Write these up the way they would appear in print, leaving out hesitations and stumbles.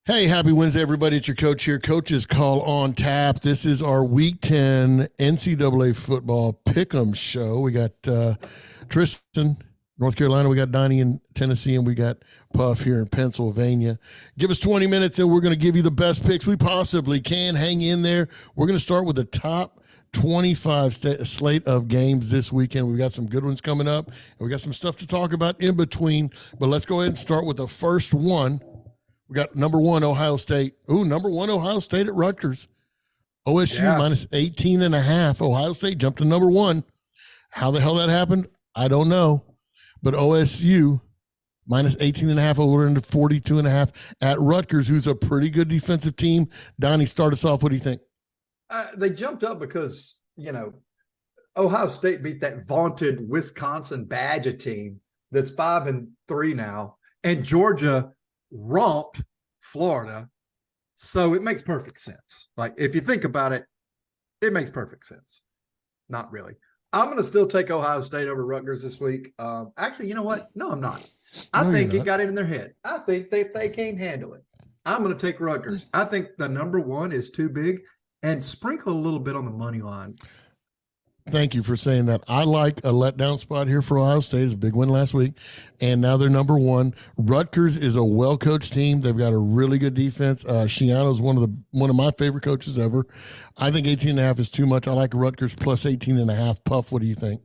Hey, happy Wednesday, everybody. It's your coach here. Coach's Call on Tap. This is our Week 10 NCAA football pick'em show. We got Tristan, North Carolina. We got Donnie in Tennessee, and we got Puff here in Pennsylvania. Give us 20 minutes, and we're going to give you the best picks we possibly can. Hang in there. We're going to start with the top 25 slate of games this weekend. We've got some good ones coming up, and we got some stuff to talk about in between. But let's go ahead and start with the first one. We got number one, Ohio State. Number one, Ohio State at Rutgers. OSU minus 18.5. Ohio State jumped to number one. How the hell that happened? I don't know. But OSU minus 18.5 over into 42.5 at Rutgers, who's a pretty good defensive team. Donnie, start us off. What do you think? They jumped up because, Ohio State beat that vaunted Wisconsin Badger team that's 5-3 now. And Georgia romped Florida. So it makes perfect sense. Like, if you think about it, it makes perfect sense. Not really. I'm going to still take Ohio State over Rutgers this week. Actually, you know what? No, I'm not. I think it got it in their head. I think they can't handle it. I'm going to take Rutgers. I think the number one is too big, and sprinkle a little bit on the money line. Thank you for saying that. I like a letdown spot here for Ohio State. It's a big win last week, and now they're number one. Rutgers is a well-coached team. They've got a really good defense. Shiano's one of my favorite coaches ever. I think 18.5 is too much. I like Rutgers plus 18.5. Puff, what do you think?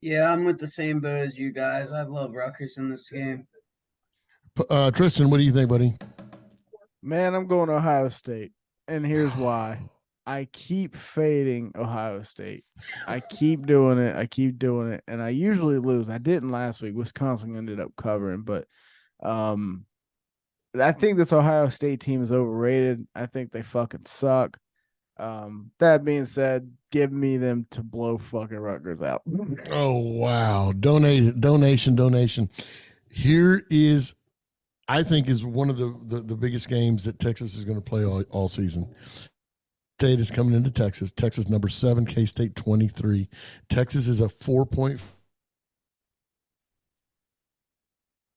Yeah, I'm with the same boat as you guys. I love Rutgers in this game. Tristan, what do you think, buddy? Man, I'm going Ohio State, and here's why. I keep fading Ohio State. I keep doing it, and I usually lose. I didn't last week. Wisconsin ended up covering, but I think this Ohio State team is overrated. I think they fucking suck. That being said, give me them to blow fucking Rutgers out. Oh, wow. Donation. Here is, I think, is one of the biggest games that Texas is going to play all season. State is coming into Texas. Texas number 7, K-State 23. Texas is a 4-point.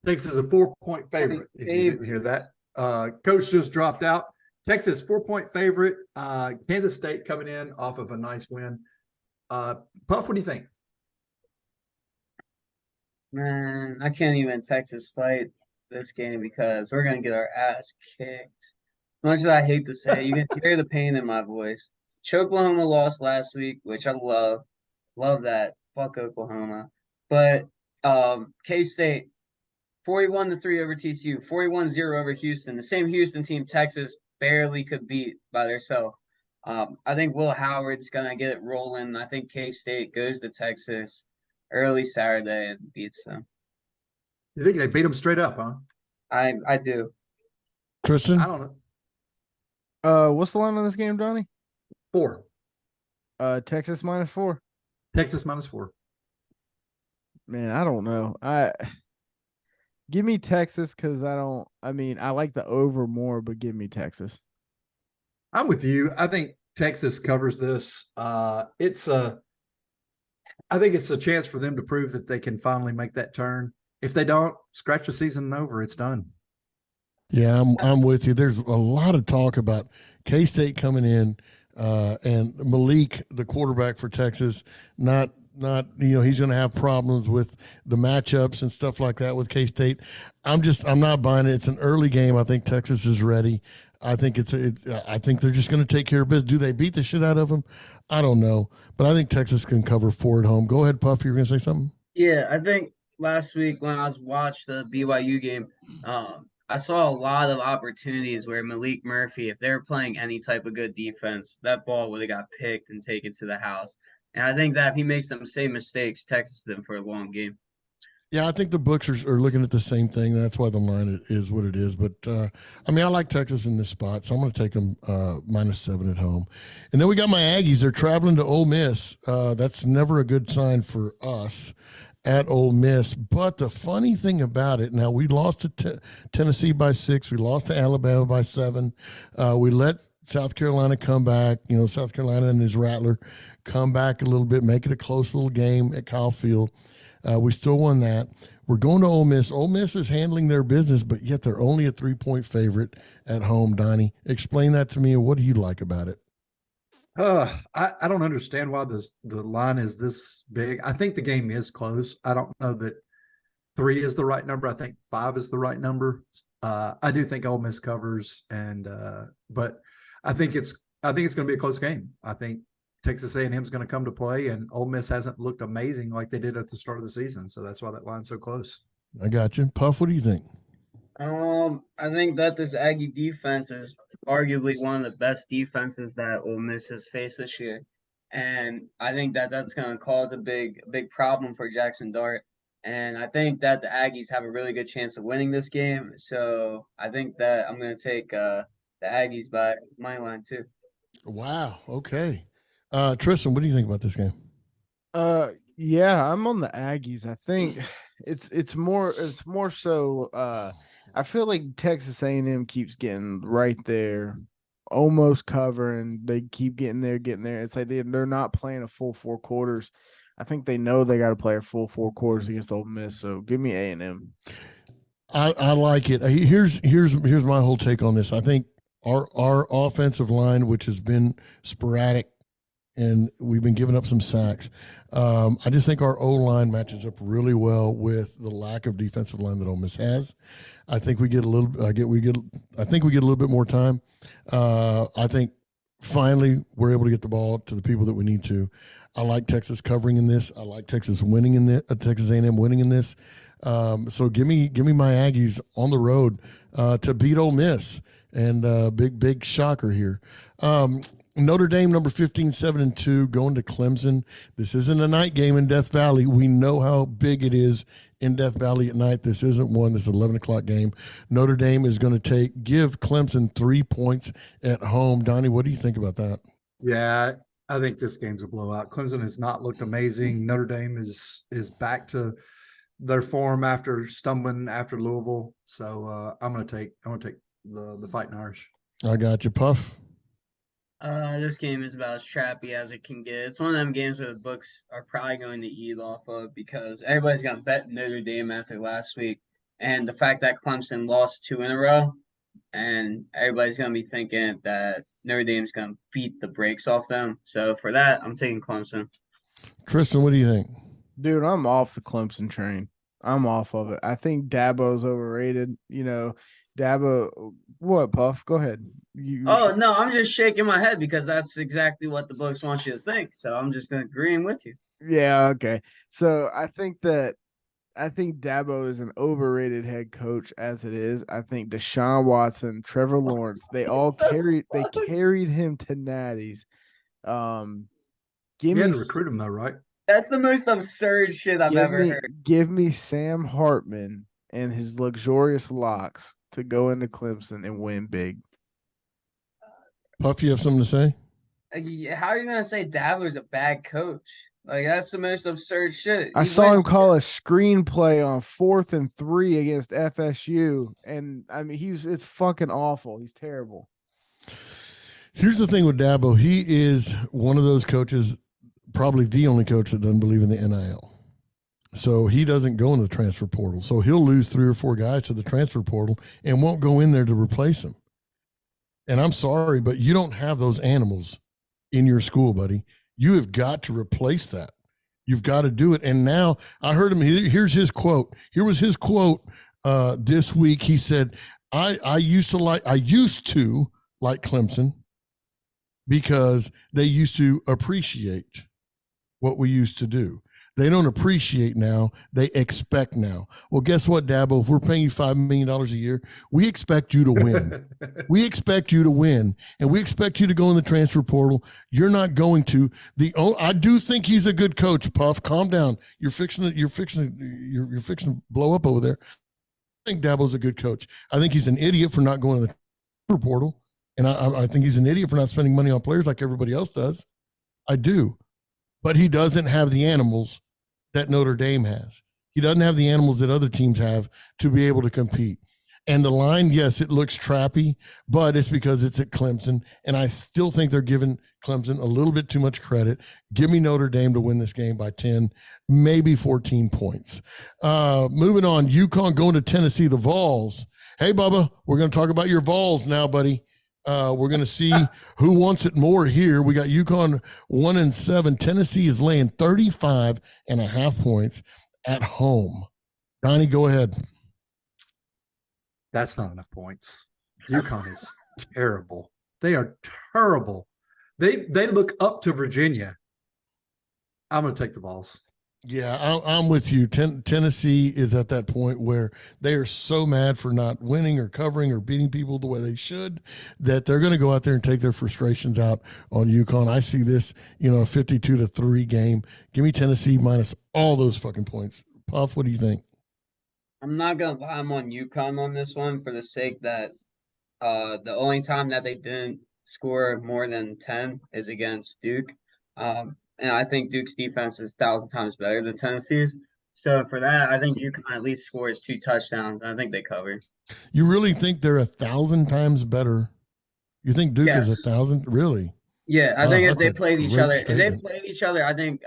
Texas is a 4-point favorite. If you didn't hear that, Coach just dropped out. Texas 4-point favorite. Kansas State coming in off of a nice win. Puff, what do you think? Man, I can't even Texas fight this game because we're gonna get our ass kicked. Much as I hate to say, you can hear the pain in my voice. Oklahoma lost last week, which I love. Love that. Fuck Oklahoma. But K-State, 41-3 over TCU, 41-0 over Houston. The same Houston team Texas barely could beat by themselves. I think Will Howard's going to get it rolling. I think K-State goes to Texas early Saturday and beats them. You think they beat them straight up, huh? I do. Tristan? I don't know. What's the line on this game, Donnie? 4. Texas minus 4. Texas minus 4. Man, I don't know. Give me Texas because I like the over more, but give me Texas. I'm with you. I think Texas covers this. I think it's a chance for them to prove that they can finally make that turn. If they don't, scratch the season over. It's done. Yeah, I'm with you. There's a lot of talk about K-State coming in and Malik, the quarterback for Texas, not he's going to have problems with the matchups and stuff like that with K-State. I'm not buying it. It's an early game. I think Texas is ready. I think I think they're just going to take care of business. Do they beat the shit out of them? I don't know, but I think Texas can cover 4 at home. Go ahead, Puff. You were going to say something? Yeah, I think last week when I watched the BYU game, I saw a lot of opportunities where Malik Murphy, if they were playing any type of good defense, that ball would have got picked and taken to the house. And I think that if he makes them same mistakes, Texas them for a long game. Yeah, I think the books are looking at the same thing. That's why the line is what it is. But, I like Texas in this spot, so I'm going to take them minus 7 at home. And then we got my Aggies. They're traveling to Ole Miss. That's never a good sign for us at Ole Miss. But the funny thing about it, now we lost to Tennessee by 6. We lost to Alabama by 7. We let South Carolina come back. South Carolina and his Rattler come back a little bit, make it a close little game at Kyle Field. We still won that. We're going to Ole Miss. Ole Miss is handling their business, but yet they're only a 3-point favorite at home. Donnie, explain that to me. What do you like about it? I don't understand why the line is this big. I think the game is close. I don't know that 3 is the right number. I think 5 is the right number. I do think Ole Miss covers, but I think it's going to be a close game. I think Texas A&M is going to come to play, and Ole Miss hasn't looked amazing like they did at the start of the season. So that's why that line's so close. I got you. Puff, what do you think? I think that this Aggie defense is arguably one of the best defenses that Ole Miss has faced this year, and I think that that's going to cause a big problem for Jackson Dart. And I think that the Aggies have a really good chance of winning this game. So I think that I'm going to take the Aggies by my line too. Wow. Okay. Tristan, what do you think about this game? Yeah, I'm on the Aggies. I think it's more so I feel like Texas A&M keeps getting right there, almost covering. They keep getting there. It's like they're not playing a full 4 quarters. I think they know they got to play a full 4 quarters against Ole Miss. So give me A&M. I like it. Here's my whole take on this. I think our offensive line, which has been sporadic, and we've been giving up some sacks. I just think our O-line matches up really well with the lack of defensive line that Ole Miss has. I think we get a little. I think we get a little bit more time. I think finally we're able to get the ball to the people that we need to. I like Texas covering in this. I like Texas winning in this. Texas A&M winning in this. So give me my Aggies on the road to beat Ole Miss, and big shocker here. Notre Dame, number 15, 7-2, going to Clemson. This isn't a night game in Death Valley. We know how big it is in Death Valley at night. This isn't one. This is an 11 o'clock game. Notre Dame is going to give Clemson 3 points at home. Donnie, what do you think about that? Yeah, I think this game's a blowout. Clemson has not looked amazing. Notre Dame is back to their form after stumbling after Louisville. So I'm going to take the Fighting Irish. I got you, Puff. This game is about as trappy as it can get. It's one of them games where the books are probably going to eat off of because everybody's going to bet Notre Dame after last week. And the fact that Clemson lost 2 in a row, and everybody's going to be thinking that Notre Dame's going to beat the brakes off them. So for that, I'm taking Clemson. Tristan, what do you think? Dude, I'm off the Clemson train. I'm off of it. I think Dabo's overrated. Dabo, what, Puff? Go ahead. No, I'm just shaking my head because that's exactly what the books want you to think. So I'm just going to agree with you. Yeah, okay. So I think Dabo is an overrated head coach as it is. I think Deshaun Watson, Trevor Lawrence, they carried him to natties. You had to recruit him though, right? That's the most absurd shit I've ever heard. Give me Sam Hartman and his luxurious locks to go into Clemson and win big. Puff, you have something to say? How are you going to say Dabo's a bad coach? Like, that's the most absurd shit. I saw him call a screenplay on 4th and 3 against FSU, and I mean, it's fucking awful. He's terrible. Here's the thing with Dabo. He is one of those coaches, probably the only coach that doesn't believe in the NIL. So he doesn't go in the transfer portal. So he'll lose 3 or 4 guys to the transfer portal and won't go in there to replace them. And I'm sorry, but you don't have those animals in your school, buddy. You have got to replace that. You've got to do it. And now I heard him. Here's his quote. Here was his quote this week. He said, I used to like Clemson because they used to appreciate what we used to do. They don't appreciate now. They expect now. Well, guess what, Dabo? If we're paying you $5 million a year, we expect you to win. We expect you to win, and we expect you to go in the transfer portal. You're not going to. I do think he's a good coach. Puff, calm down. You're fixing to blow up over there. I think Dabo's a good coach. I think he's an idiot for not going to the transfer portal, and I think he's an idiot for not spending money on players like everybody else does. I do. But he doesn't have the animals that Notre Dame has. He doesn't have the animals that other teams have to be able to compete. And the line, yes, it looks trappy, but it's because it's at Clemson. And I still think they're giving Clemson a little bit too much credit. Give me Notre Dame to win this game by 10, maybe 14 points. Moving on, UConn going to Tennessee, the Vols. Hey, Bubba, we're going to talk about your Vols now, buddy. We're going to see who wants it more here. We got UConn 1-7. Tennessee is laying 35.5 points at home. Donnie, go ahead. That's not enough points. UConn is terrible. They are terrible. They look up to Virginia. I'm going to take the Vols. Yeah, I'm with you. Tennessee is at that point where they are so mad for not winning or covering or beating people the way they should that they're going to go out there and take their frustrations out on UConn. I see this, a 52-3 game. Give me Tennessee minus all those fucking points. Puff, what do you think? I'm not gonna lie, I'm on UConn on this one for the sake that the only time that they didn't score more than 10 is against Duke. And I think Duke's defense is 1,000 times better than Tennessee's. So for that, I think UConn at least scores 2 touchdowns. I think they cover. You really think they're 1,000 times better? You think Duke is Yes. 1,000? Really? Yeah, I think if that's they a played each great other, statement.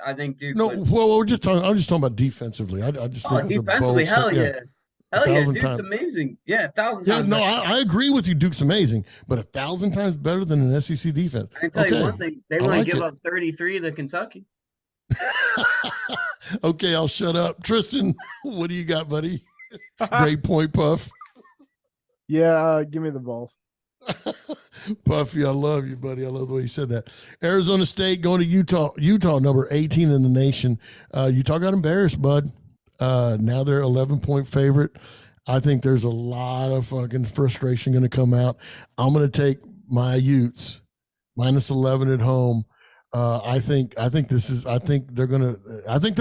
I think Duke No, would. well, I'm just talking about defensively. I just think that's Defensively, a bold hell yeah. Hell yeah, 1,000 Duke's times. amazing. Yeah, 1,000 Yeah, times no, better. I agree with you. Duke's amazing, but 1,000 times better than an SEC defense. I can tell you one thing, they I want like to give it. up 33 to Kentucky. Okay, I'll shut up. Tristan, what do you got, buddy? Great point, Puff. Yeah, give me the Vols. Puffy, I love you, buddy. I love the way you said that. Arizona State going to Utah. Utah, number 18 in the nation. Utah got embarrassed, bud. Now they're 11-point favorite. I think there's a lot of fucking frustration going to come out. I'm going to take my Utes minus 11 at home. I think they're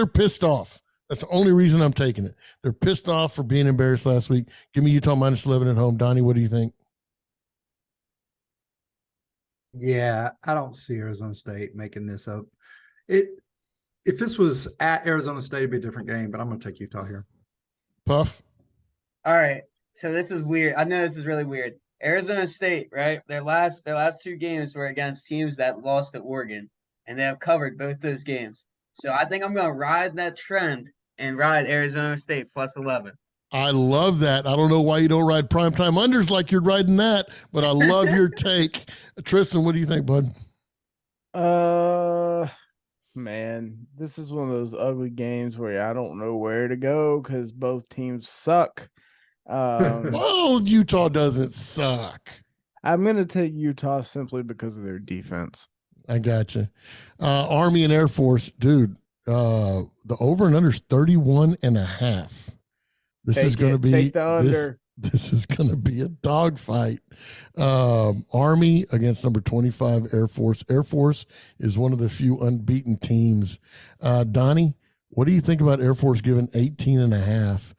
pissed off. That's the only reason I'm taking it. They're pissed off for being embarrassed last week. Give me Utah minus 11 at home. Donnie, what do you think? Yeah, I don't see Arizona State making this up. If this was at Arizona State, it'd be a different game, but I'm going to take Utah here. Puff? All right. So this is weird. I know this is really weird. Arizona State, right? Their last 2 games were against teams that lost to Oregon, and they have covered both those games. So I think I'm going to ride that trend and ride Arizona State plus 11. I love that. I don't know why you don't ride primetime unders like you're riding that, but I love your take. Tristan, what do you think, bud? Man, this is one of those ugly games where I don't know where to go because both teams suck. Well, Utah doesn't suck. I'm going to take Utah simply because of their defense. I got you. Army and Air Force, dude, the over and under is 31.5. This is going to be take the under. This is going to be a dogfight. Army against number 25 Air Force. Air Force is one of the few unbeaten teams. Donnie, what do you think about Air Force giving 18.5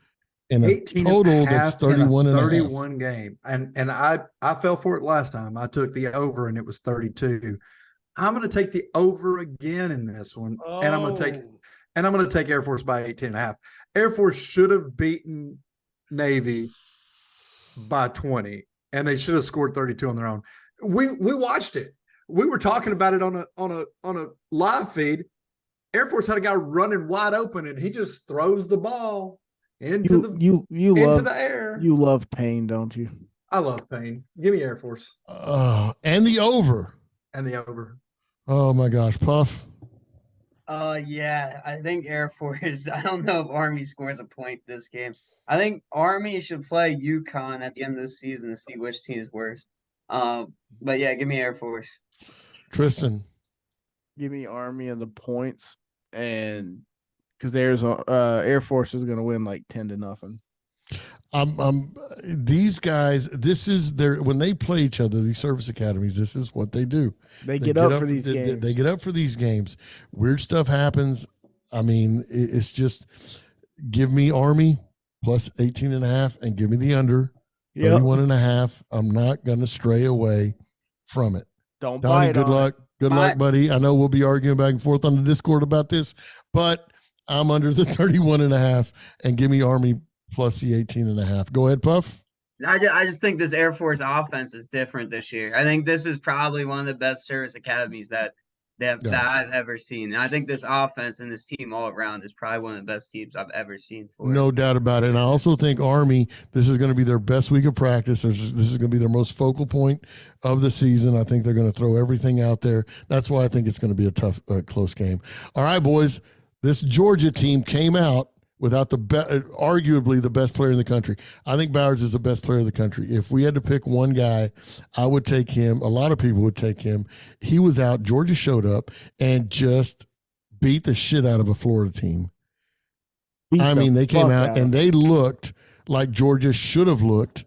and a total that's 31 game? And I fell for it last time. I took the over and it was 32. I'm going to take the over again in this one, and I'm going to take Air Force by 18.5. Air Force should have beaten Navy by 20, and they should have scored 32 on their own. We watched it. We were talking about it on a live feed. Air Force had a guy running wide open, and he just throws the ball into the air. You love pain, don't you? I love pain. Give me Air Force. And the over. Oh my gosh, Puff. Yeah, I think Air Force. I don't know if Army scores a point this game. I think Army should play UConn at the end of the season to see which team is worse. But yeah, give me Air Force. Tristan, give me Army and the points, and because Air Force is going to win like 10-0. These guys, this is when they play each other, these service academies, this is what they do. They get up for these games. They get up for these games. Weird stuff happens. I mean, it's just give me Army plus 18.5 and give me the under 31.5. I'm not going to stray away from it. Don't Donnie, bite good on luck. it. Good luck, buddy. I know we'll be arguing back and forth on the Discord about this, but I'm under the 31.5 and give me Army plus the 18.5. Go ahead, Puff. I just think this Air Force offense is different this year. I think this is probably one of the best service academies that Yeah. I've ever seen. And I think this offense and this team all around is probably one of the best teams I've ever seen for it. No doubt about it. And I also think Army, this is going to be their best week of practice. This is going to be their most focal point of the season. I think they're going to throw everything out there. That's why I think it's going to be a tough, close game. All right, boys. This Georgia team came out without arguably the best player in the country. I think Bowers is the best player in the country. If we had to pick one guy, I would take him. A lot of people would take him. He was out. Georgia showed up and just beat the shit out of a Florida team. I mean, they came out and they looked like Georgia should have looked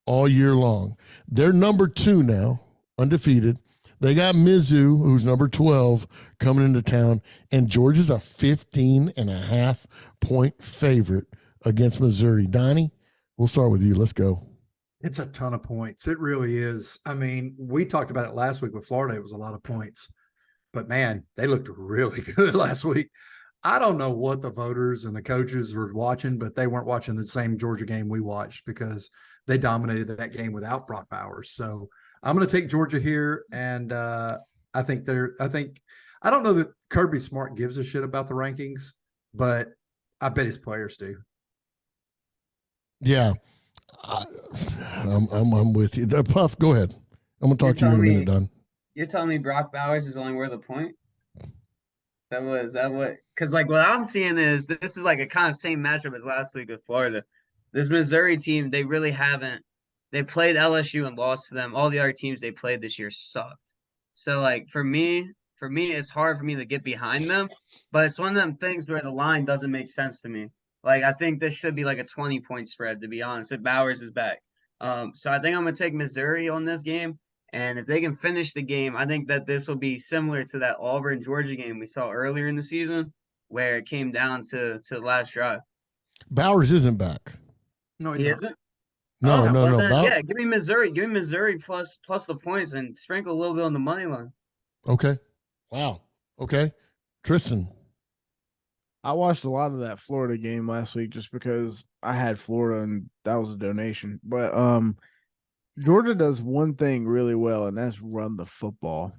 all year long. They're number 2 now, undefeated. They got Mizzou, who's number 12, coming into town, and Georgia's a 15.5-point favorite against Missouri. Donnie, we'll start with you. Let's go. It's a ton of points. It really is. I mean, we talked about it last week with Florida. It was a lot of points. But, man, they looked really good last week. I don't know what the voters and the coaches were watching, but they weren't watching the same Georgia game we watched because they dominated that game without Brock Bowers. So I'm going to take Georgia here, and I don't know that Kirby Smart gives a shit about the rankings, but I bet his players do. Yeah, I'm with you. Puff, go ahead. I'm going to talk to you in a minute, Don. You're telling me Brock Bowers is only worth a point? Is that what? Because like what I'm seeing is this is like a kind of same matchup as last week with Florida. This Missouri team, they really haven't. They played LSU and lost to them. All the other teams they played this year sucked. So like for me, it's hard for me to get behind them. But it's one of them things where the line doesn't make sense to me. Like I think this should be like a 20-point spread, to be honest, if Bowers is back. So I think I'm gonna take Missouri on this game. And if they can finish the game, I think that this will be similar to that Auburn-Georgia game we saw earlier in the season, where it came down to the last drive. Bowers isn't back. No, He isn't. No. Yeah, give me Missouri. Give me Missouri plus the points and sprinkle a little bit on the money line. Okay. Wow. Okay. Tristan. I watched a lot of that Florida game last week just because I had Florida and that was a donation. But Georgia does one thing really well, and that's run the football.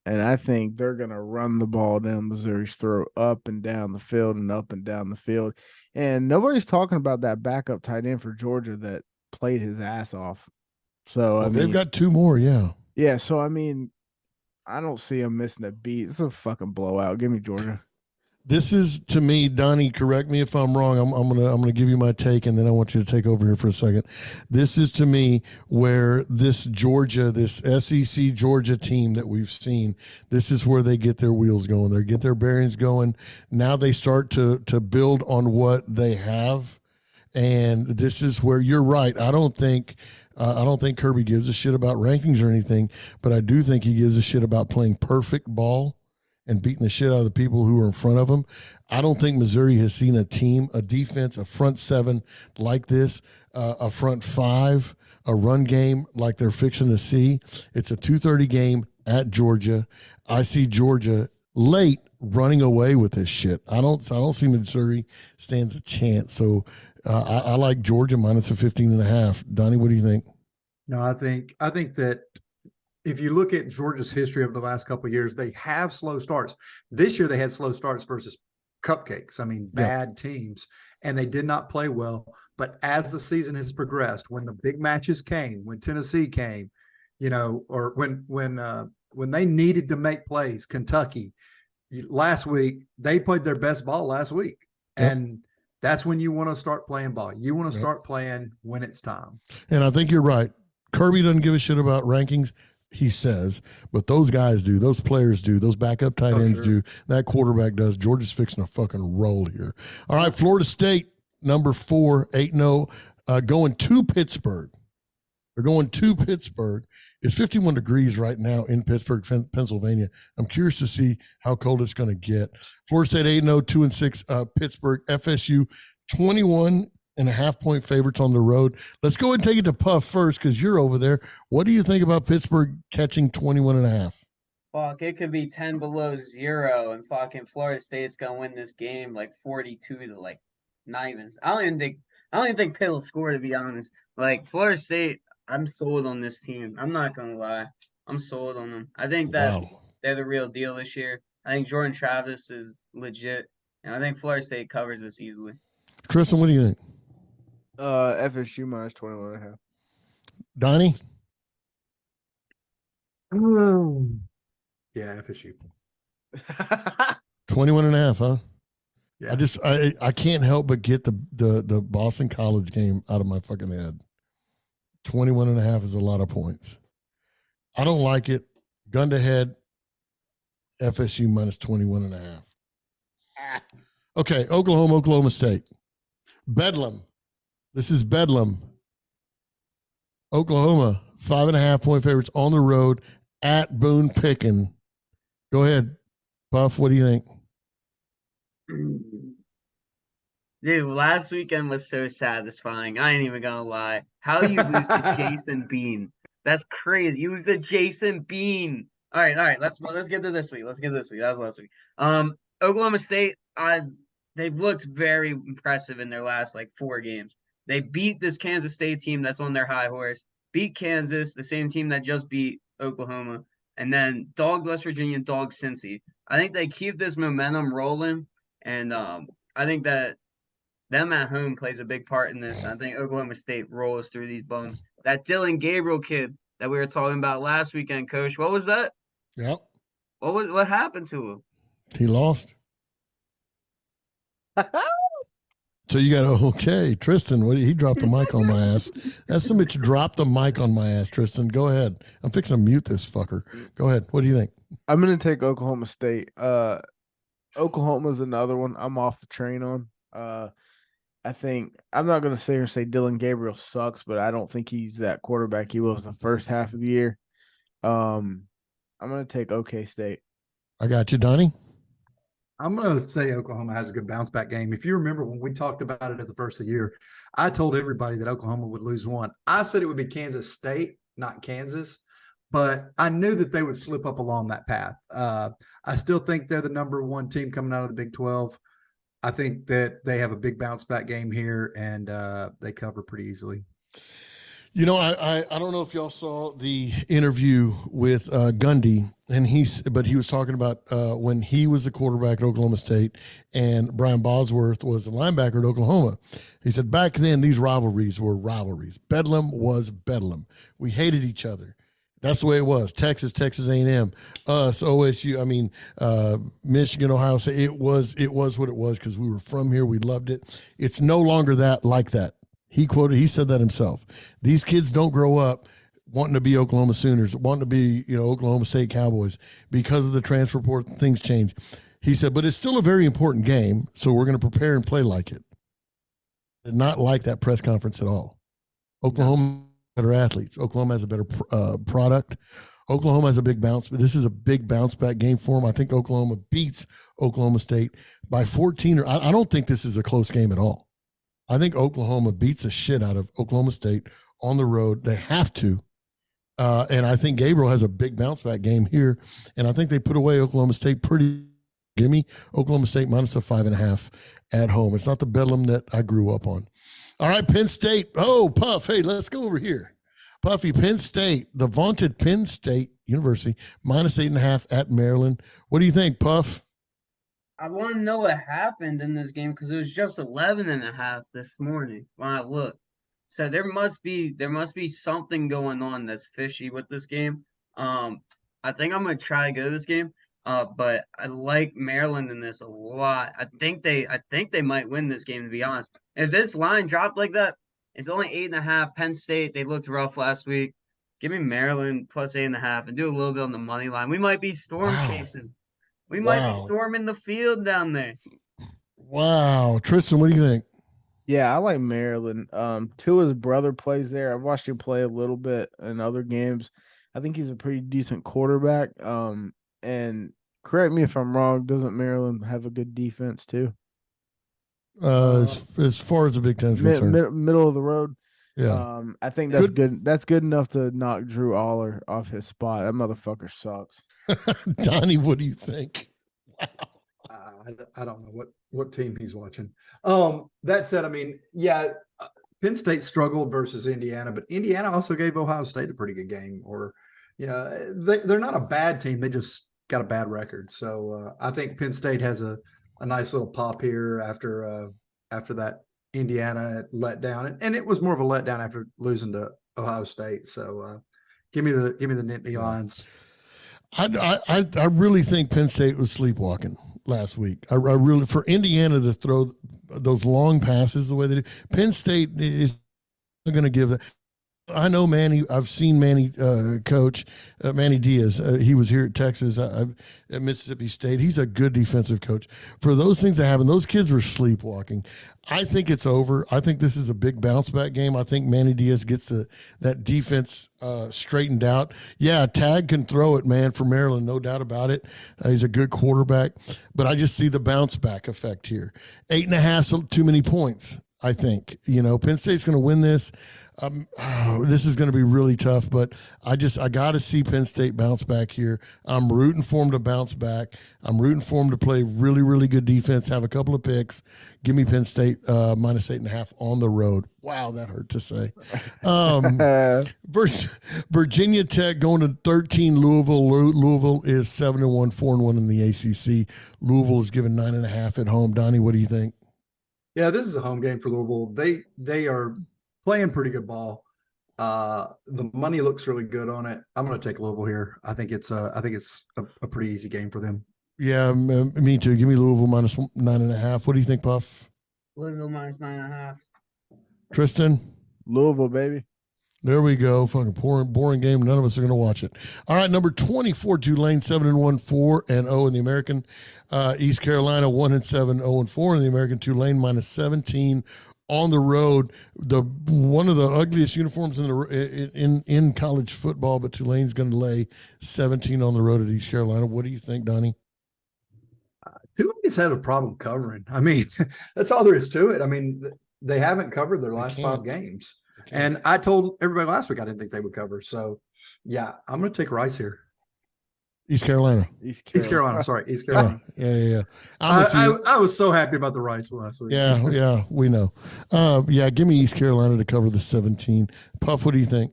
And I think they're going to run the ball down Missouri's throat, up and down the field and up and down the field. And nobody's talking about that backup tight end for Georgia that played his ass off. So, I mean, they've got 2 more, yeah. Yeah, so, I mean, I don't see him missing a beat. It's a fucking blowout. Give me Georgia. This is, to me, Donnie, correct me if I'm wrong. I'm gonna give you my take, and then I want you to take over here for a second. This is, to me, where this Georgia, this SEC Georgia team that we've seen, this is where they get their wheels going. They get their bearings going. Now they start to build on what they have, and this is where you're right. I don't think Kirby gives a shit about rankings or anything, but I do think he gives a shit about playing perfect ball and beating the shit out of the people who are in front of them. I don't think Missouri has seen a team, a defense, a front 7 like this, a front 5, a run game like they're fixing to see. It's a 2:30 game at Georgia. I see Georgia late running away with this shit. I don't see Missouri stands a chance. So I like Georgia minus a 15.5. Donnie, what do you think? No, I think that if you look at Georgia's history of the last couple of years, they have slow starts. This year they had slow starts versus cupcakes. I mean, bad teams, and they did not play well. But as the season has progressed, when the big matches came, when Tennessee came, or when they needed to make plays, Kentucky, last week, they played their best ball last week. Yep. And that's when you want to start playing ball. You want to start playing when it's time. And I think you're right. Kirby doesn't give a shit about rankings. He says, but those guys do, those players do, those backup tight ends do, that quarterback does. Georgia's fixing a fucking roll here. All right, Florida State, number 4, 8-0, going to Pittsburgh. They're going to Pittsburgh. It's 51 degrees right now in Pittsburgh, Pennsylvania. I'm curious to see how cold it's going to get. Florida State 8-0, 2-6, Pittsburgh, FSU 21.5-point favorites on the road. Let's go ahead and take it to Puff first because you're over there. What do you think about Pittsburgh catching 21.5? Fuck, it could be 10 below 0, and fucking Florida State's gonna win this game like 42 to like not even. I don't even think Pitt will score, to be honest. Like Florida State, I'm sold on this team. I'm not gonna lie. I'm sold on them. I think that Wow. they're the real deal this year. I think Jordan Travis is legit, and I think Florida State covers this easily. Tristan, what do you think? FSU minus 21.5. Donnie? Yeah, FSU. 21.5, huh? Yeah. I can't help but get the Boston College game out of my fucking head. 21.5 is a lot of points. I don't like it. Gun to head, FSU minus 21.5. Okay, Oklahoma State. Bedlam. This is Bedlam. Oklahoma, 5.5 point favorites on the road at Boone Pickens. Go ahead, Puff. What do you think? Dude, last weekend was so satisfying. I ain't even gonna lie. How you lose to Jason Bean? That's crazy. You lose to Jason Bean. All right. Let's get to this week. Let's get to this week. That was last week. Oklahoma State. They've looked very impressive in their last like 4 games. They beat this Kansas State team that's on their high horse. Beat Kansas, the same team that just beat Oklahoma, and then dogged West Virginia, dogged Cincy. I think they keep this momentum rolling, and I think that them at home plays a big part in this. I think Oklahoma State rolls through these bums. That Dylan Gabriel kid that we were talking about last weekend, Coach. What was that? Yep. What happened to him? He lost. So you got okay, Tristan. He dropped the mic on my ass. That's somebody to drop the mic on my ass, Tristan. Go ahead. I'm fixing to mute this fucker. Go ahead. What do you think? I'm gonna take Oklahoma State. Oklahoma's another one I'm off the train on. I think I'm not gonna sit here and say Dylan Gabriel sucks, but I don't think he's that quarterback he was the first half of the year. I'm gonna take OK State. I got you, Donnie. I'm going to say Oklahoma has a good bounce back game. If you remember when we talked about it at the first of the year, I told everybody that Oklahoma would lose one. I said it would be Kansas State, not Kansas, but I knew that they would slip up along that path. I still think they're the number 1 team coming out of the Big 12. I think that they have a big bounce back game here, and they cover pretty easily. You know, I don't know if y'all saw the interview with Gundy, and he was talking about when he was the quarterback at Oklahoma State and Brian Bosworth was the linebacker at Oklahoma. He said back then these rivalries were rivalries. Bedlam was Bedlam. We hated each other. That's the way it was. Texas A&M, us, OSU. I mean, Michigan, Ohio State. It was what it was because we were from here. We loved it. It's no longer like that. He said that himself. These kids don't grow up wanting to be Oklahoma Sooners, wanting to be, Oklahoma State Cowboys because of the transfer portal. Things change. He said, but it's still a very important game, so we're going to prepare and play like it. Did not like that press conference at all. Oklahoma better athletes. Oklahoma has a better product. Oklahoma has a big bounce, but this is a big bounce back game for them. I think Oklahoma beats Oklahoma State by 14. I don't think this is a close game at all. I think Oklahoma beats the shit out of Oklahoma State on the road. They have to. And I think Gabriel has a big bounce back game here. And I think they put away Oklahoma State pretty. Give me Oklahoma State minus a 5.5 at home. It's not the Bedlam that I grew up on. All right, Penn State. Oh, Puff. Hey, let's go over here. Puffy, Penn State, the vaunted Penn State University, minus 8.5 at Maryland. What do you think, Puff? I want to know what happened in this game because it was just 11.5 this morning when I looked. So there must be something going on that's fishy with this game. I think I'm gonna try to go to this game. But I like Maryland in this a lot. I think they might win this game, to be honest. If this line dropped like that, it's only 8.5. Penn State, they looked rough last week. Give me Maryland plus 8.5 and do a little bit on the money line. We might be storm chasing. We might be storming the field down there. Wow. Tristan, what do you think? Yeah, I like Maryland. Tua's brother plays there. I've watched him play a little bit in other games. I think he's a pretty decent quarterback. And correct me if I'm wrong, doesn't Maryland have a good defense too? As far as the Big Ten is concerned. Middle of the road. Yeah. I think that's good. That's good enough to knock Drew Aller off his spot. That motherfucker sucks. Donnie, what do you think? I don't know what team he's watching. That said, I mean, yeah, Penn State struggled versus Indiana, but Indiana also gave Ohio State a pretty good game. Or, they're not a bad team. They just got a bad record. So I think Penn State has a nice little pop here after that Indiana letdown, and it was more of a letdown after losing to Ohio State. So give me the Nittany Lions. I really think Penn State was sleepwalking last week. I really, for Indiana to throw those long passes the way they do, Penn State is going to give that. I know Manny. I've seen Manny coach, Manny Diaz. He was here at Texas, at Mississippi State. He's a good defensive coach. For those things that happen, those kids were sleepwalking. I think it's over. I think this is a big bounce back game. I think Manny Diaz gets that defense straightened out. Yeah, Tag can throw it, man, for Maryland, no doubt about it. He's a good quarterback. But I just see the bounce back effect here. 8.5, too many points. I think, Penn State's going to win this. This is going to be really tough, but I got to see Penn State bounce back here. I'm rooting for them to bounce back. I'm rooting for them to play really, really good defense, have a couple of picks. Give me Penn State minus 8.5 on the road. Wow, that hurt to say. Virginia Tech going to 13 Louisville. Louisville is 7-1, 4-1 in the ACC. Louisville is given 9.5 at home. Donnie, what do you think? Yeah, this is a home game for Louisville. They are playing pretty good ball. The money looks really good on it. I'm going to take Louisville here. I think it's a pretty easy game for them. Yeah, me too. Give me Louisville minus 9.5. What do you think, Puff? Louisville minus 9.5. Tristan? Louisville, baby. There we go. Fucking boring game. None of us are going to watch it. All right, number 24, Tulane, 7-1, 4-0 in the American. East Carolina, 1-7, 0-4 in the American. Tulane minus 17 on the road. One of the ugliest uniforms in college football, but Tulane's going to lay 17 on the road at East Carolina. What do you think, Donnie? Tulane's had a problem covering. I mean, that's all there is to it. I mean, they haven't covered their last 5 games. And I told everybody last week I didn't think they would cover. So, yeah, I'm going to take Rice here. East Carolina. East Carolina. Sorry, East Carolina. Yeah. I was so happy about the Rice last week. Yeah, we know. Give me East Carolina to cover the 17. Puff, what do you think?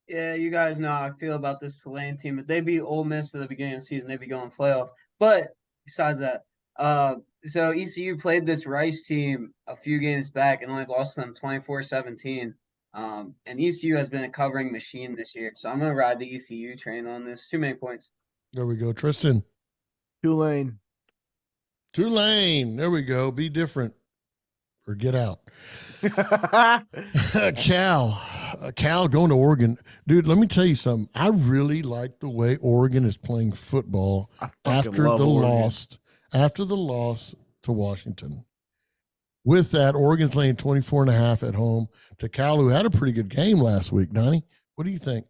Yeah, you guys know how I feel about this Tulane team. If they beat Ole Miss at the beginning of the season, they'd be going playoff. But besides that, so ECU played this Rice team a few games back and only lost them 24-17. And ECU has been a covering machine this year. So I'm going to ride the ECU train on this. Too many points. There we go. Tristan. Tulane. There we go. Be different or get out. Cal going to Oregon. Dude, let me tell you something. I really like the way Oregon is playing football after the loss to Washington. With that, Oregon's laying 24.5 at home to Cal, who had a pretty good game last week. Donnie, what do you think?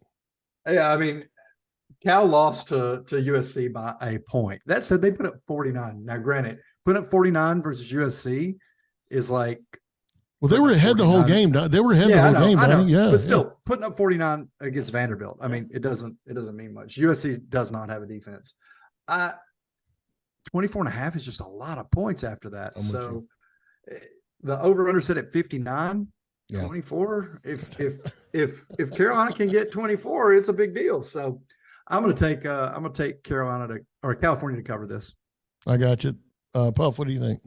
Yeah, I mean, Cal lost to USC by a point. That said, they put up 49. Now, granted, putting up 49 versus USC is like. Well, they were ahead 49. The whole game. They were ahead the whole game. I know. Yeah, but still, putting up 49 against Vanderbilt. I mean, it doesn't mean much. USC does not have a defense. 24.5 is just a lot of points after that. So the over/under set at 59. Yeah. 24. If Carolina can get 24, it's a big deal. So I'm going to take Carolina or California to cover this. I got you. Puff, what do you think?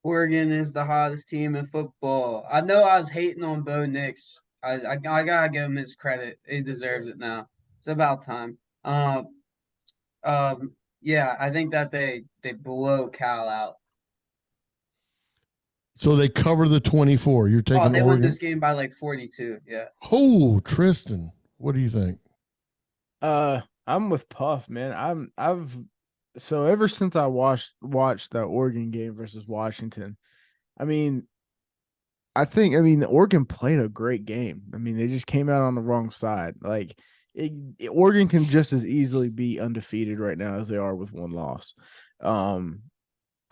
Oregon is the hottest team in football. I know I was hating on Bo Nix. I gotta give him his credit. He deserves it now. It's about time. Yeah, I think that they blow Cal out. So they cover the 24. You're taking Oregon? They won this game by like 42. Yeah. Oh, Tristan, what do you think? I'm with Puff, man. So ever since I watched that Oregon game versus Washington, the Oregon played a great game. I mean, they just came out on the wrong side. Like Oregon can just as easily be undefeated right now as they are with one loss.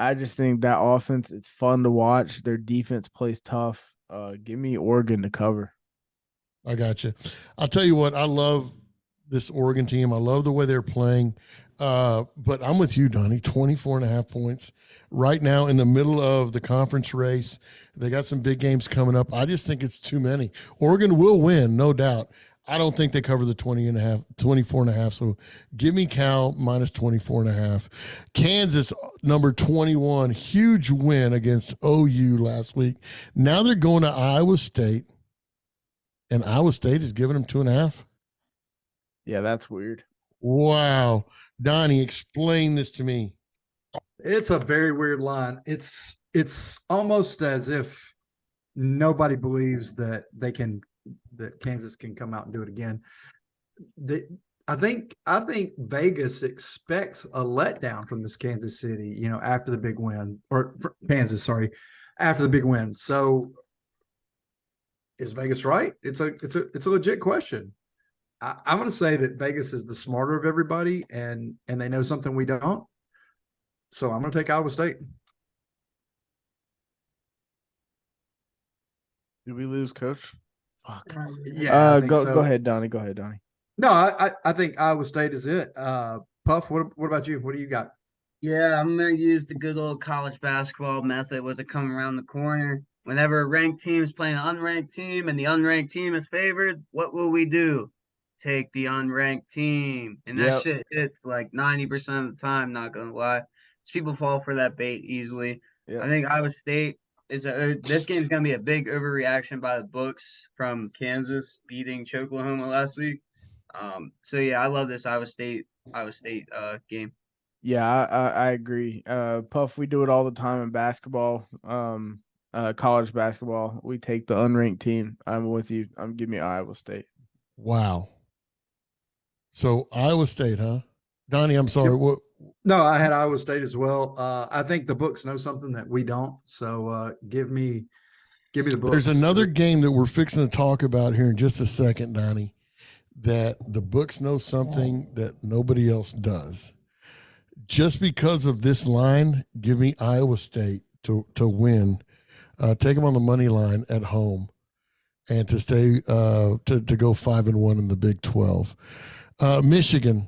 I just think that offense, it's fun to watch. Their defense plays tough. Give me Oregon to cover. I got you. I'll tell you what, I love this Oregon team. I love the way they're playing. But I'm with you, Donnie. 24.5 points right now in the middle of the conference race. They got some big games coming up. I just think it's too many. Oregon will win, no doubt. I don't think they cover the 24.5. So give me Cal minus 24.5. Kansas, number 21, huge win against OU last week. Now they're going to Iowa State, and Iowa State is giving them 2.5. Yeah, that's weird. Wow. Donnie, explain this to me. It's a very weird line. It's almost as if nobody believes that Kansas can come out and do it again. I think Vegas expects a letdown from this Kansas City, after the big win, or Kansas, sorry, after the big win. So is Vegas right? It's a legit question. I'm going to say that Vegas is the smarter of everybody, and they know something we don't. So I'm going to take Iowa State. Did we lose, Coach? Fuck. Yeah. I think go so. go ahead, Donnie. Go ahead, Donnie. No, I think Iowa State is it. Puff, what about you? What do you got? Yeah, I'm gonna use the good old college basketball method with it coming around the corner. Whenever a ranked team is playing an unranked team and the unranked team is favored, what will we do? Take the unranked team. And that shit hits like 90% of the time, not gonna lie. People fall for that bait easily. Yep. I think Iowa State this game's gonna be a big overreaction by the books from Kansas beating Oklahoma last week. So yeah, I love this Iowa State game. Yeah, I agree. Puff, we do it all the time in basketball. College basketball. We take the unranked team. I'm with you. Give me Iowa State. Wow. So Iowa State, huh? Donnie, I'm sorry. Yep. What? No, I had Iowa State as well. I think the books know something that we don't. So give me the books. There's another game that we're fixing to talk about here in just a second, Donnie, that the books know something that nobody else does. Just because of this line, give me Iowa State to win. Take them on the money line at home, and to stay to go 5-1 in the Big 12. Michigan,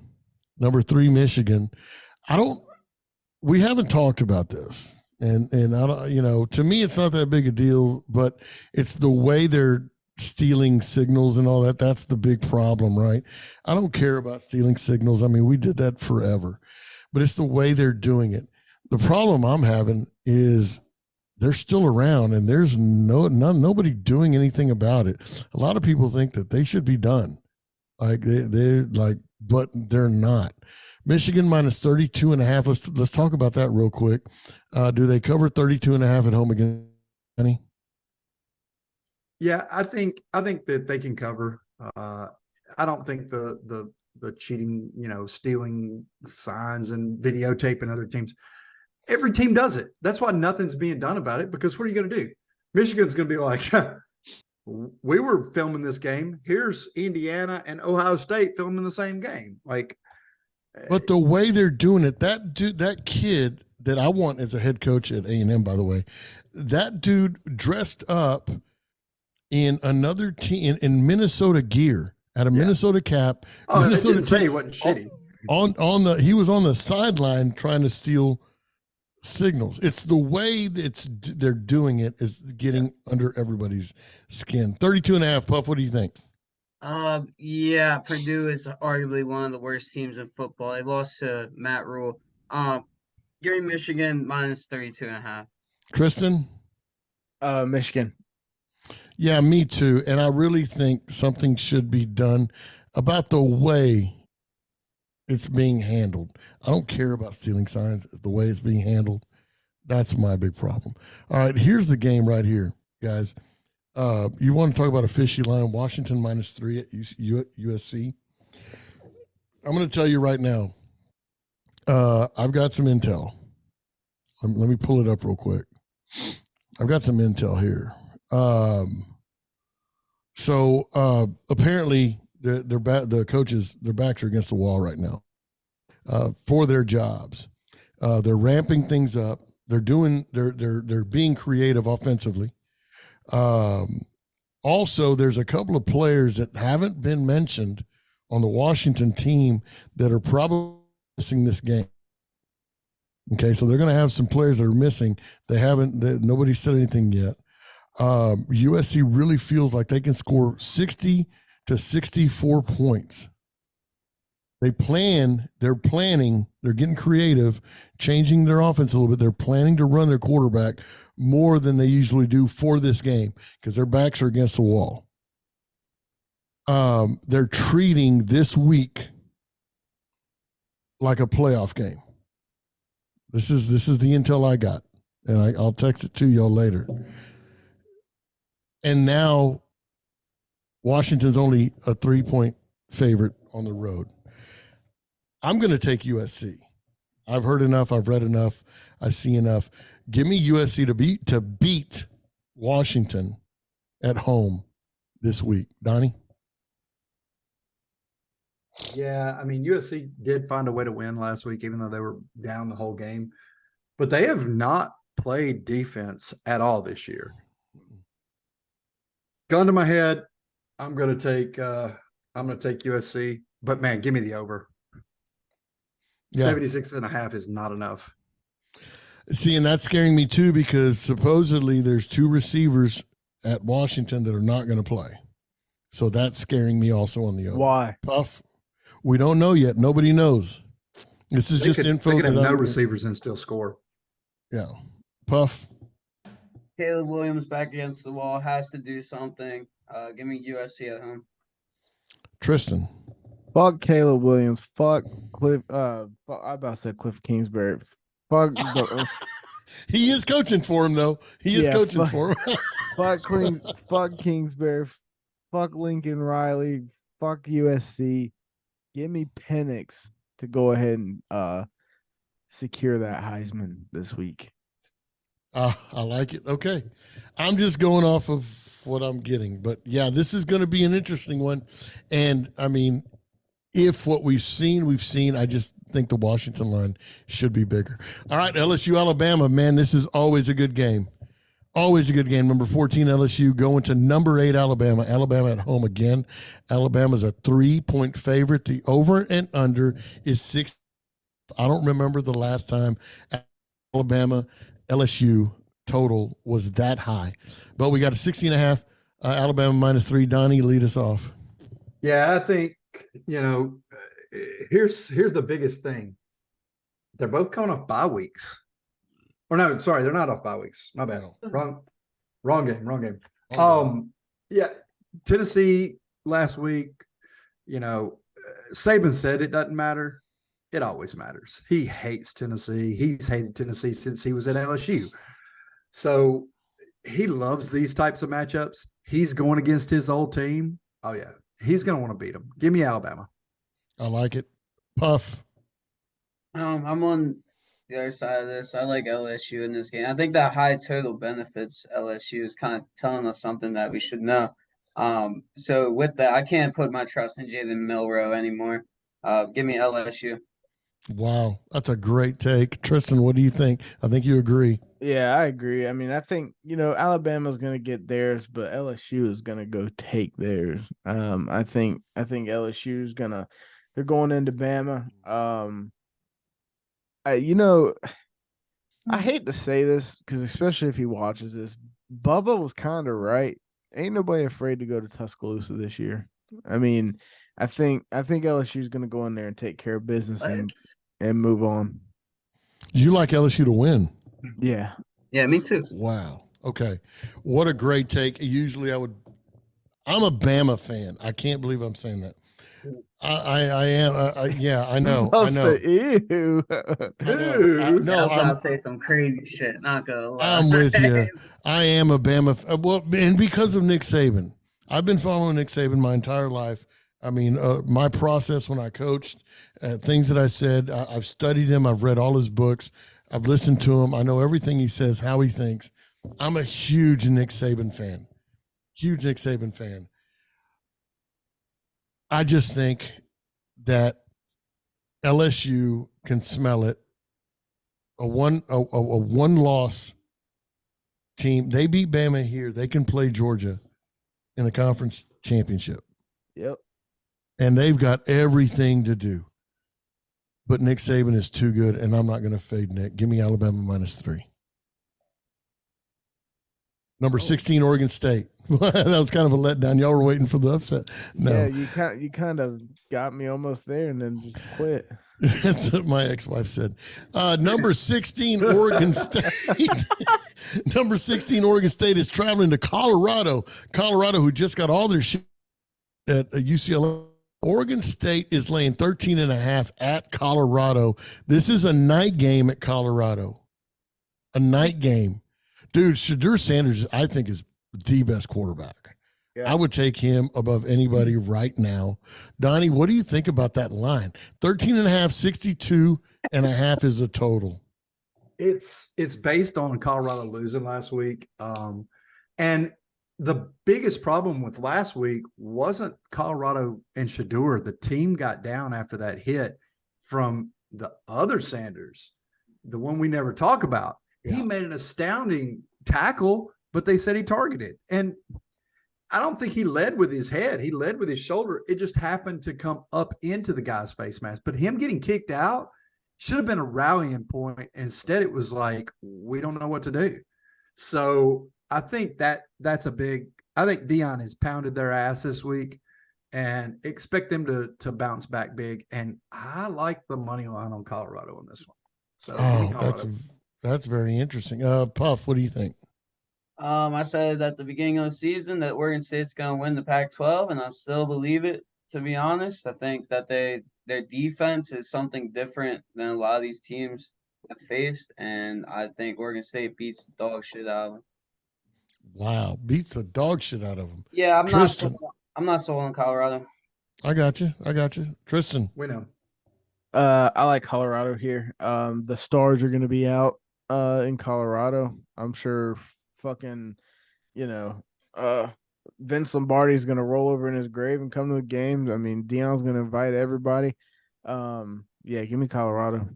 number 3, Michigan. We haven't talked about this, and I don't, to me, it's not that big a deal, but it's the way they're stealing signals and all that. That's the big problem, right? I don't care about stealing signals. I mean, we did that forever, but it's the way they're doing it. The problem I'm having is they're still around, and there's nobody doing anything about it. A lot of people think that they should be done, like they're like, but they're not. Michigan minus 32.5. Let's talk about that real quick. Do they cover 32.5 at home again, Kenny? Yeah, I think that they can cover. I don't think the cheating, stealing signs and videotaping other teams. Every team does it. That's why nothing's being done about it, because what are you going to do? Michigan's going to be like, we were filming this game. Here's Indiana and Ohio State filming the same game. Like, but the way they're doing it, that kid that I want as a head coach at A&M, by the way, that dude dressed up in another team in Minnesota gear, at a Minnesota cap. Oh, Minnesota I didn't say he wasn't shitty. He was on the sideline trying to steal signals. It's the way they're doing it is getting under everybody's skin. 32.5, Puff. What do you think? Yeah, Purdue is arguably one of the worst teams in football. They lost to Matt Rule. Give me Michigan minus 32.5. Tristan? Michigan. Yeah, me too. And I really think something should be done about the way it's being handled. I don't care about stealing signs. The way it's being handled, that's my big problem. All right, here's the game right here, guys. You want to talk about a fishy line? Washington minus 3 at USC. I'm going to tell you right now. I've got some intel. Let me pull it up real quick. I've got some intel here. So apparently the coaches, their backs are against the wall right now for their jobs. They're ramping things up. They're being creative offensively. Also, there's a couple of players that haven't been mentioned on the Washington team that are probably missing this game. Okay, so they're going to have some players that are missing. Nobody said anything yet. USC really feels like they can score 60 to 64 points. They're planning, they're getting creative, changing their offense a little bit. They're planning to run their quarterback more than they usually do for this game because their backs are against the wall. They're treating this week like a playoff game. This is the intel I got, and I'll text it to y'all later. And now Washington's only a 3-point favorite on the road. I'm going to take USC. I've heard enough. I've read enough. I see enough. Give me USC to beat Washington at home this week. Donnie? Yeah, I mean, USC did find a way to win last week, even though they were down the whole game. But they have not played defense at all this year. Gun to my head, I'm going to take USC. But, man, give me the over. Yeah. 76.5 is not enough. See, and that's scaring me too because supposedly there's 2 receivers at Washington that are not going to play. So that's scaring me also on the over. Why? Puff. We don't know yet. Nobody knows. This is just info. They could have no receivers and still score. Yeah. Puff. Caleb Williams back against the wall has to do something. Give me USC at home. Tristan. Fuck Caleb Williams. Fuck Cliff. I about to say Cliff Kingsbury. Fuck. He is coaching for him, though. He is coaching for him. Fuck Kingsbury. Fuck Lincoln Riley. Fuck USC. Give me Penix to go ahead and secure that Heisman this week. I like it. Okay. I'm just going off of what I'm getting. But, yeah, this is going to be an interesting one. And, I mean, if what we've seen, I just think the Washington line should be bigger. All right, LSU, Alabama, man, this is always a good game. Always a good game. Number 14, LSU going to number 8, Alabama. Alabama at home again. Alabama's a 3-point favorite. The over and under is 6. I don't remember the last time Alabama LSU total was that high. But we got a 16.5, Alabama -3. Donnie, lead us off. Yeah, I think, here's the biggest thing. They're both coming off bye weeks. Or no, sorry, they're not off bye weeks. My bad. Wrong game. Yeah, Tennessee last week, Saban said it doesn't matter. It always matters. He hates Tennessee. He's hated Tennessee since he was at LSU. So he loves these types of matchups. He's going against his old team. Oh, yeah. He's going to want to beat them. Give me Alabama. I like it. Puff. I'm on the other side of this. I like LSU in this game. I think that high total benefits LSU is kind of telling us something that we should know. So with that, I can't put my trust in Jalen Milroe anymore. Give me LSU. Wow, that's a great take. Tristan, what do you think? I think you agree. Yeah, I agree. I mean, I think, Alabama's going to get theirs, but LSU is going to go take theirs. I think LSU is going to – they're going into Bama. I hate to say this because especially if he watches this, Bubba was kind of right. Ain't nobody afraid to go to Tuscaloosa this year. I mean, I think LSU is going to go in there and take care of business and move on. You like LSU to win? Yeah. Yeah, me too. Wow. Okay. What a great take. Usually I'm a Bama fan. I can't believe I'm saying that. I am. Yeah, I know. I know. Ew. No, I'm say some crazy shit. Not gonna lie. I'm with you. I am a Bama. Well, and because of Nick Saban, I've been following Nick Saban my entire life. I mean, my process when I coached, things that I said, I've studied him. I've read all his books. I've listened to him. I know everything he says, how he thinks. I'm a huge Nick Saban fan. Huge Nick Saban fan. I just think that LSU can smell it. A one-loss team. They beat Bama here. They can play Georgia in the conference championship. Yep. and they've got everything to do. But Nick Saban is too good, and I'm not going to fade Nick. Give me Alabama -3. Number 16, Oregon State. That was kind of a letdown. Y'all were waiting for the upset. No. Yeah, you kind of got me almost there and then just quit. That's what my ex-wife said. Number 16, Oregon State. Number 16, Oregon State is traveling to Colorado. Colorado, who just got all their shit at UCLA. Oregon State is laying 13.5 at Colorado. This is a night game at Colorado. A night game. Dude, Shadur Sanders, I think, is the best quarterback. Yeah. I would take him above anybody right now. Donnie, what do you think about that line? 13.5, 62.5 is the total. It's based on Colorado losing last week. And the biggest problem with last week wasn't Colorado and Shadur. The team got down after that hit from the other Sanders, the one we never talk about. Yeah. He made an astounding tackle, but they said he targeted. And I don't think he led with his head. He led with his shoulder. It just happened to come up into the guy's face mask. But him getting kicked out should have been a rallying point. Instead, it was like, we don't know what to do. So I think that's a big – I think Dion has pounded their ass this week and expect them to bounce back big. And I like the money line on Colorado on this one. So that's very interesting. Puff, what do you think? I said at the beginning of the season that Oregon State's going to win the Pac-12, and I still believe it, to be honest. I think that their defense is something different than a lot of these teams have faced, and I think Oregon State beats the dog shit out of them. Wow, beats the dog shit out of them. Yeah, I'm not sold on Colorado. I got you. Tristan. We know. I like Colorado here. The Stars are going to be out in Colorado. I'm sure fucking, Vince Lombardi is going to roll over in his grave and come to the games. I mean, Dion's going to invite everybody. Yeah, give me Colorado.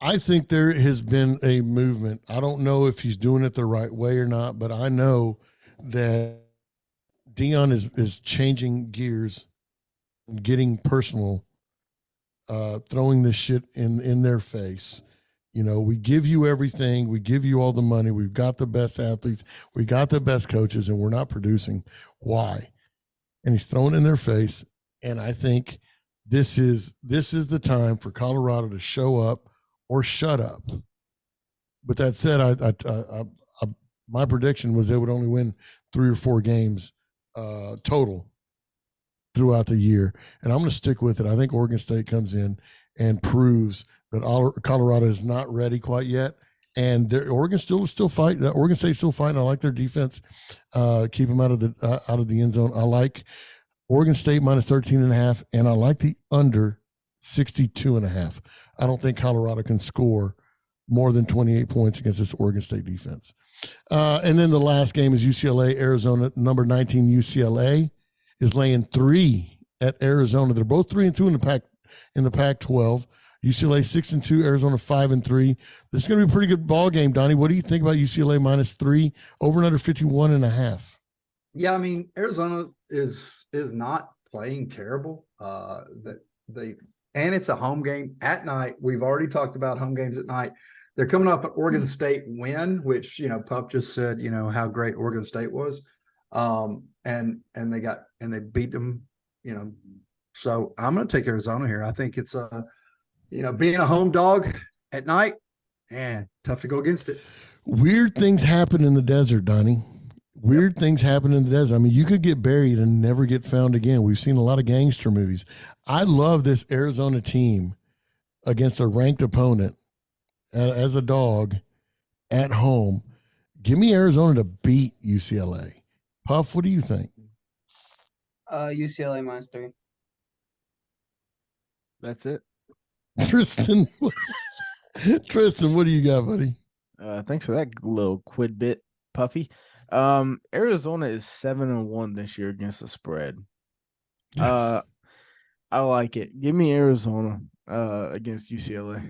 I think there has been a movement. I don't know if he's doing it the right way or not, but I know that Dion is changing gears and getting personal, throwing this shit in their face. We give you everything. We give you all the money. We've got the best athletes. We got the best coaches, and we're not producing. Why? And he's throwing it in their face. And I think this is the time for Colorado to show up or shut up. But that said, my prediction was they would only win 3 or 4 games total throughout the year. And I'm going to stick with it. I think Oregon State comes in and proves that Colorado is not ready quite yet. And Oregon still fighting. Oregon State still fighting. I like their defense. Keep them out of the end zone. I like Oregon State -13.5, and I like the under 62.5. I don't think Colorado can score more than 28 points against this Oregon State defense. And then the last game is UCLA, Arizona. Number 19 UCLA is laying 3 at Arizona. They're both 3-2 in the Pac-12. UCLA 6-2, Arizona 5-3. This is going to be a pretty good ball game, Donnie. What do you think about UCLA -3, over and under 51.5? Yeah, I mean, Arizona is not playing terrible. And it's a home game at night. We've already talked about home games at night. They're coming off an Oregon State win, which Pup just said how great Oregon State was, and they beat them. So I'm going to take Arizona here. I think it's being a home dog at night, and tough to go against it. Weird things happen in the desert, Donnie. Weird things happen in the desert. I mean, you could get buried and never get found again. We've seen a lot of gangster movies. I love this Arizona team against a ranked opponent as a dog at home. Give me Arizona to beat UCLA. Puff, what do you think? UCLA -3. That's it. Tristan, what do you got, buddy? Thanks for that little quid bit, Puffy. Arizona is 7-1 this year against the spread. Yes. I like it. Give me Arizona against UCLA.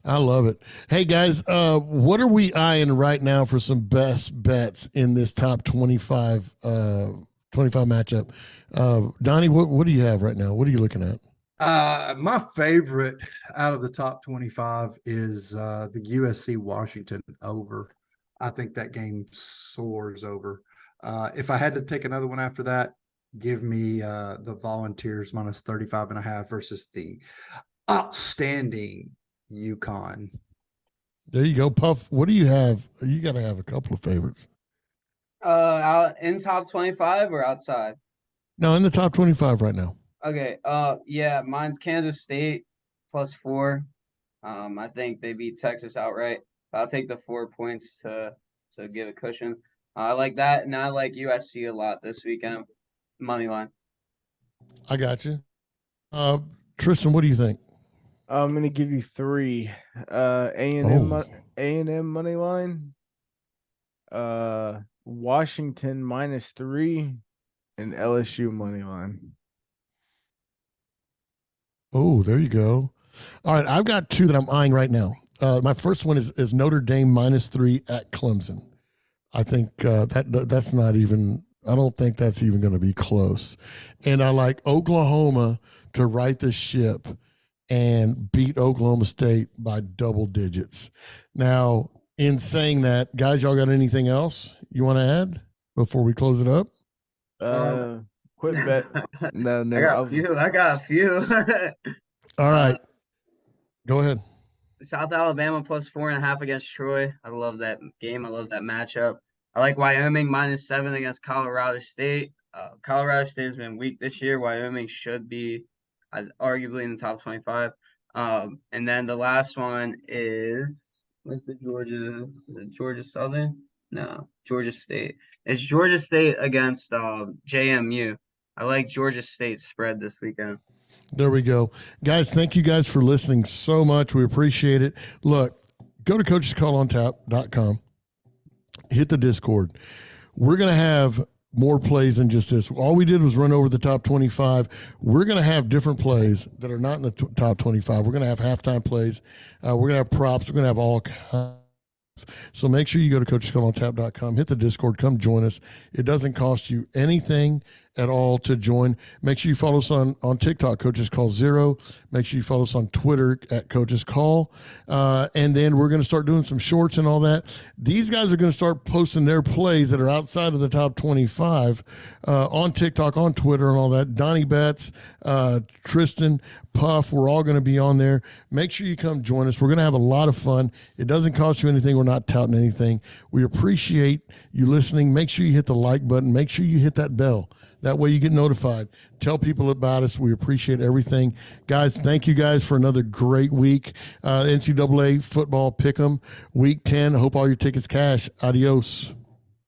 I love it. Hey guys, what are we eyeing right now for some best bets in this top 25 25 matchup. Donnie, what do you have right now? What are you looking at? My favorite out of the top 25 is the USC Washington over. I think that game soars over. If I had to take another one after that, give me the Volunteers minus 35.5 versus the outstanding UConn. There you go, Puff. What do you have? You got to have a couple of favorites. Out in top 25 or outside? No, in the top 25 right now. Okay. Yeah, mine's Kansas State +4. I think they beat Texas outright. I'll take the 4 points to give a cushion. I like that, and I like USC a lot this weekend. Money line. I got you. Tristan, what do you think? I'm gonna give you 3. A&M money line. Washington -3, and LSU money line. Oh, there you go. All right, I've got 2 that I'm eyeing right now. My first one is Notre Dame -3 at Clemson. I think that's not even. I don't think that's even going to be close. And I like Oklahoma to right the ship and beat Oklahoma State by double digits. Now, in saying that, guys, y'all got anything else you want to add before we close it up? Quit bet. No, I got a few. All right. Go ahead. South Alabama +4.5 against Troy. I love that game. I love that matchup. I like Wyoming -7 against Colorado State. Colorado State has been weak this year. Wyoming should be arguably in the top 25. And then the last one is what's the Georgia? Is it Georgia Southern? No, Georgia State. It's Georgia State against JMU. I like Georgia State spread this weekend. There we go. Guys, thank you guys for listening so much. We appreciate it. Look, go to COACHESCALLONTAP.com. Hit the Discord. We're going to have more plays than just this. All we did was run over the top 25. We're going to have different plays that are not in the top 25. We're going to have halftime plays. We're going to have props. We're going to have all kinds. So make sure you go to CoachesCallOnTap.com, hit the Discord, come join us. It doesn't cost you anything at all to join. Make sure you follow us on TikTok, Coaches Call 0. Make sure you follow us on Twitter at Coaches Call. And then we're going to start doing some shorts and all that. These guys are going to start posting their plays that are outside of the top 25 on TikTok, on Twitter, and all that. Donnie Betts, Tristan, Puff, we're all going to be on there. Make sure you come join us. We're going to have a lot of fun. It doesn't cost you anything. We're not touting anything. We appreciate you listening. Make sure you hit the like button. Make sure you hit that bell. That way you get notified. Tell people about us. We appreciate everything. Guys, thank you guys for another great week. NCAA football pick'em, week 10. I hope all your tickets cash. Adios.